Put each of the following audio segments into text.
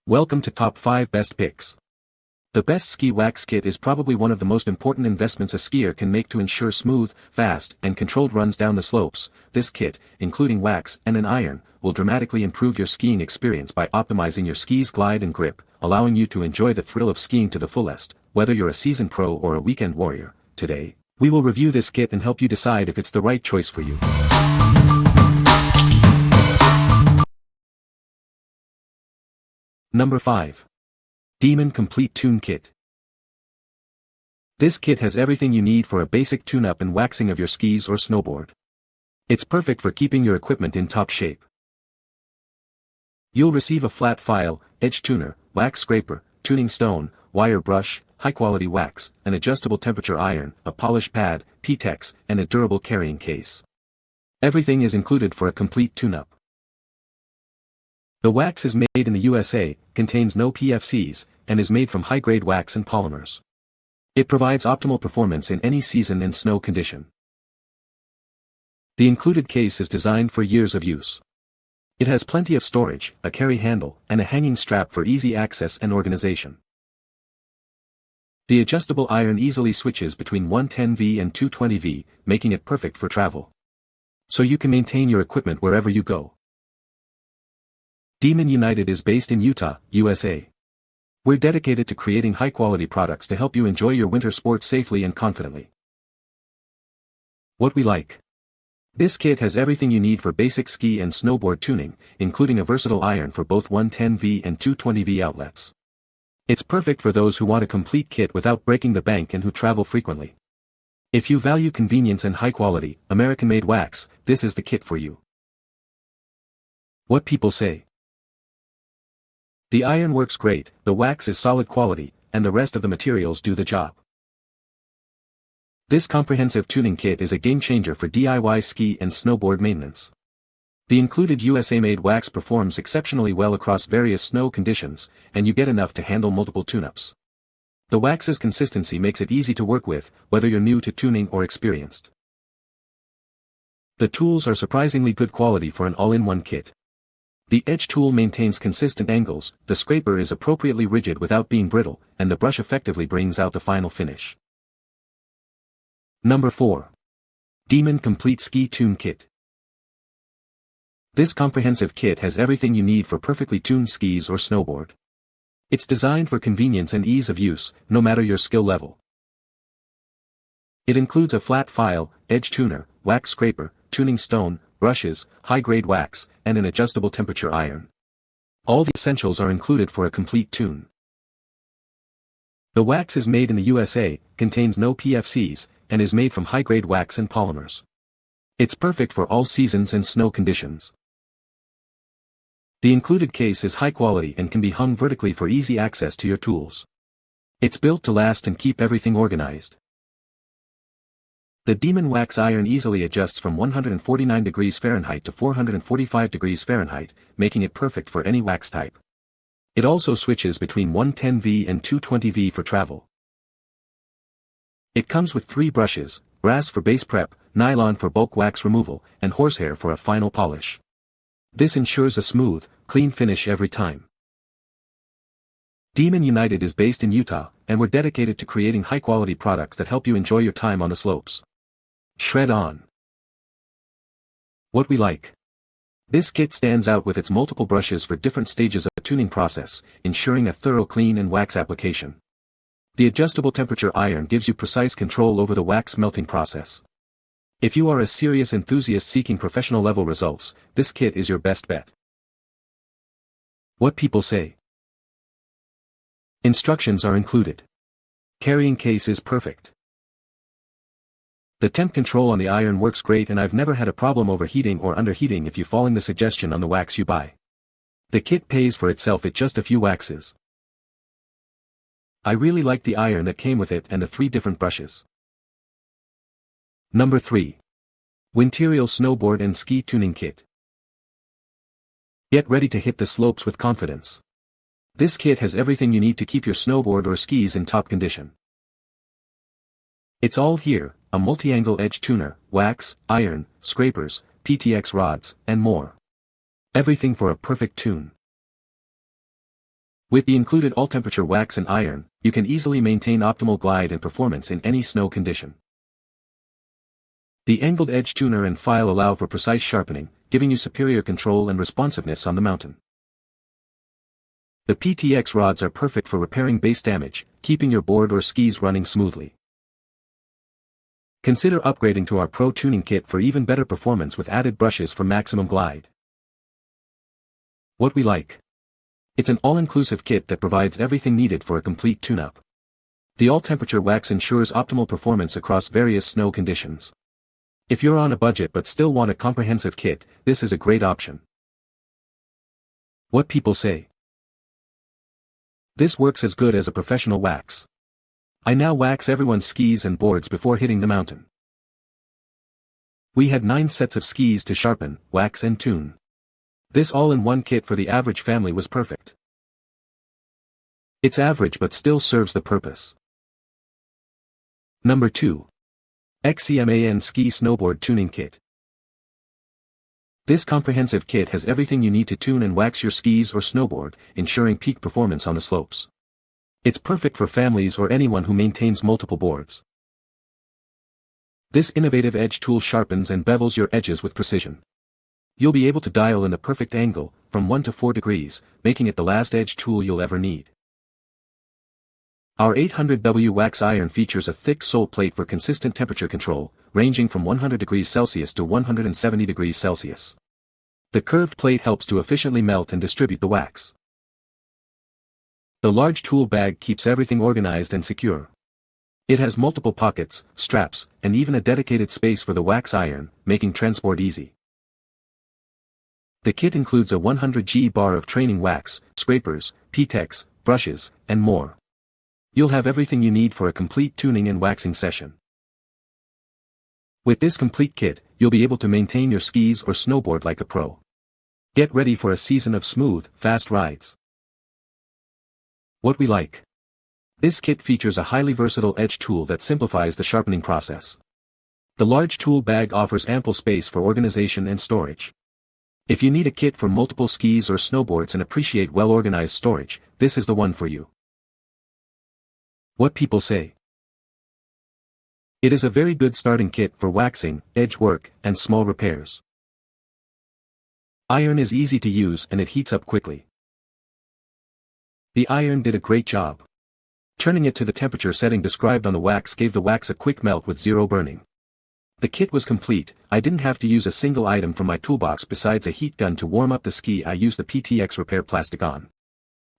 Welcome to Top 5 Best Picks. The best ski wax kit is probably one of the most important investments a skier can make to ensure smooth, fast, and controlled runs down the slopes. This kit, including wax and an iron, will dramatically improve your skiing experience by optimizing your ski's glide and grip, allowing you to enjoy the thrill of skiing to the fullest, whether you're a seasoned pro or a weekend warrior. Today, we will review this kit and help you decide if it's the right choice for you. Number 5. Demon Complete Tune Kit. This kit has everything you need for a basic tune-up and waxing of your skis or snowboard. It's perfect for keeping your equipment in top shape. You'll receive a flat file, edge tuner, wax scraper, tuning stone, wire brush, high-quality wax, an adjustable temperature iron, a polish pad, P-Tex, and a durable carrying case. Everything is included for a complete tune-up. The wax is made in the USA, contains no PFCs, and is made from high-grade wax and polymers. It provides optimal performance in any season and snow condition. The included case is designed for years of use. It has plenty of storage, a carry handle, and a hanging strap for easy access and organization. The adjustable iron easily switches between 110V and 220V, making it perfect for travel. So you can maintain your equipment wherever you go. Demon United is based in Utah, USA. We're dedicated to creating high-quality products to help you enjoy your winter sports safely and confidently. What we like. This kit has everything you need for basic ski and snowboard tuning, including a versatile iron for both 110V and 220V outlets. It's perfect for those who want a complete kit without breaking the bank and who travel frequently. If you value convenience and high-quality, American-made wax, this is the kit for you. What people say. The iron works great, the wax is solid quality, and the rest of the materials do the job. This comprehensive tuning kit is a game-changer for DIY ski and snowboard maintenance. The included USA-made wax performs exceptionally well across various snow conditions, and you get enough to handle multiple tune-ups. The wax's consistency makes it easy to work with, whether you're new to tuning or experienced. The tools are surprisingly good quality for an all-in-one kit. The edge tool maintains consistent angles, the scraper is appropriately rigid without being brittle, and the brush effectively brings out the final finish. Number 4. Demon Complete Ski Tune Kit. This comprehensive kit has everything you need for perfectly tuned skis or snowboard. It's designed for convenience and ease of use, no matter your skill level. It includes a flat file, edge tuner, wax scraper, tuning stone, brushes, high-grade wax, and an adjustable temperature iron. All the essentials are included for a complete tune. The wax is made in the USA, contains no PFCs, and is made from high-grade wax and polymers. It's perfect for all seasons and snow conditions. The included case is high quality and can be hung vertically for easy access to your tools. It's built to last and keep everything organized. The Demon Wax iron easily adjusts from 149 degrees Fahrenheit to 445 degrees Fahrenheit, making it perfect for any wax type. It also switches between 110V and 220V for travel. It comes with 3 brushes, brass for base prep, nylon for bulk wax removal, and horsehair for a final polish. This ensures a smooth, clean finish every time. Demon United is based in Utah, and we're dedicated to creating high-quality products that help you enjoy your time on the slopes. Shred on. What we like. This kit stands out with its multiple brushes for different stages of the tuning process, ensuring a thorough clean and wax application. The adjustable temperature iron gives you precise control over the wax melting process. If you are a serious enthusiast seeking professional level results, this kit is your best bet. What people say. Instructions are included. Carrying case is perfect. The temp control on the iron works great and I've never had a problem overheating or underheating if you following the suggestion on the wax you buy. The kit pays for itself at just a few waxes. I really like the iron that came with it and the 3 different brushes. Number 3. Winterial Snowboard and Ski Tuning Kit. Get ready to hit the slopes with confidence. This kit has everything you need to keep your snowboard or skis in top condition. It's all here, a multi-angle edge tuner, wax, iron, scrapers, PTX rods, and more. Everything for a perfect tune. With the included all-temperature wax and iron, you can easily maintain optimal glide and performance in any snow condition. The angled edge tuner and file allow for precise sharpening, giving you superior control and responsiveness on the mountain. The PTX rods are perfect for repairing base damage, keeping your board or skis running smoothly. Consider upgrading to our Pro Tuning Kit for even better performance with added brushes for maximum glide. What we like. It's an all-inclusive kit that provides everything needed for a complete tune-up. The all-temperature wax ensures optimal performance across various snow conditions. If you're on a budget but still want a comprehensive kit, this is a great option. What people say. This works as good as a professional wax. I now wax everyone's skis and boards before hitting the mountain. We had 9 sets of skis to sharpen, wax and tune. This all-in-one kit for the average family was perfect. It's average but still serves the purpose. Number 2. XCMAN Ski Snowboard Tuning Kit. This comprehensive kit has everything you need to tune and wax your skis or snowboard, ensuring peak performance on the slopes. It's perfect for families or anyone who maintains multiple boards. This innovative edge tool sharpens and bevels your edges with precision. You'll be able to dial in the perfect angle, from 1 to 4 degrees, making it the last edge tool you'll ever need. Our 800W wax iron features a thick sole plate for consistent temperature control, ranging from 100 degrees Celsius to 170 degrees Celsius. The curved plate helps to efficiently melt and distribute the wax. The large tool bag keeps everything organized and secure. It has multiple pockets, straps, and even a dedicated space for the wax iron, making transport easy. The kit includes a 100G bar of training wax, scrapers, PTX, brushes, and more. You'll have everything you need for a complete tuning and waxing session. With this complete kit, you'll be able to maintain your skis or snowboard like a pro. Get ready for a season of smooth, fast rides. What we like. This kit features a highly versatile edge tool that simplifies the sharpening process. The large tool bag offers ample space for organization and storage. If you need a kit for multiple skis or snowboards and appreciate well-organized storage, this is the one for you. What people say. It is a very good starting kit for waxing, edge work, and small repairs. Iron is easy to use and it heats up quickly. The iron did a great job. Turning it to the temperature setting described on the wax gave the wax a quick melt with zero burning. The kit was complete. I didn't have to use a single item from my toolbox besides a heat gun to warm up the ski. I used the PTX repair plastic on.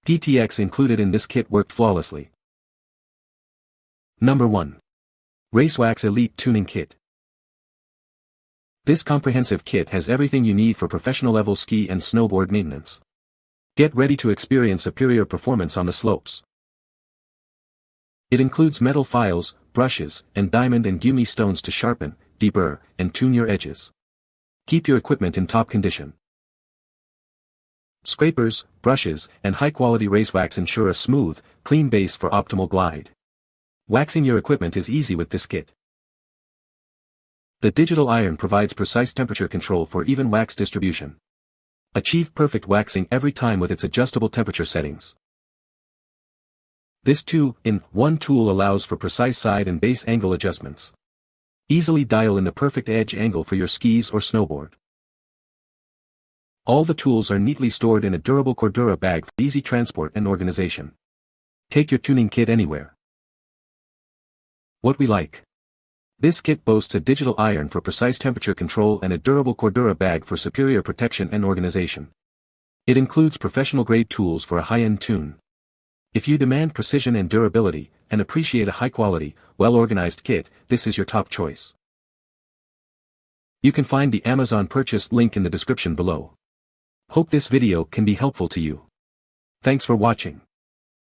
PTX included in this kit worked flawlessly. Number 1. RaceWax Elite Tuning Kit. This comprehensive kit has everything you need for professional level ski and snowboard maintenance. Get ready to experience superior performance on the slopes. It includes metal files, brushes, and diamond and gummy stones to sharpen, deburr, and tune your edges. Keep your equipment in top condition. Scrapers, brushes, and high-quality RaceWax ensure a smooth, clean base for optimal glide. Waxing your equipment is easy with this kit. The digital iron provides precise temperature control for even wax distribution. Achieve perfect waxing every time with its adjustable temperature settings. This 2-in-1 tool allows for precise side and base angle adjustments. Easily dial in the perfect edge angle for your skis or snowboard. All the tools are neatly stored in a durable Cordura bag for easy transport and organization. Take your tuning kit anywhere. What we like. This kit boasts a digital iron for precise temperature control and a durable Cordura bag for superior protection and organization. It includes professional-grade tools for a high-end tune. If you demand precision and durability, and appreciate a high-quality, well-organized kit, this is your top choice. You can find the Amazon purchase link in the description below. Hope this video can be helpful to you. Thanks for watching.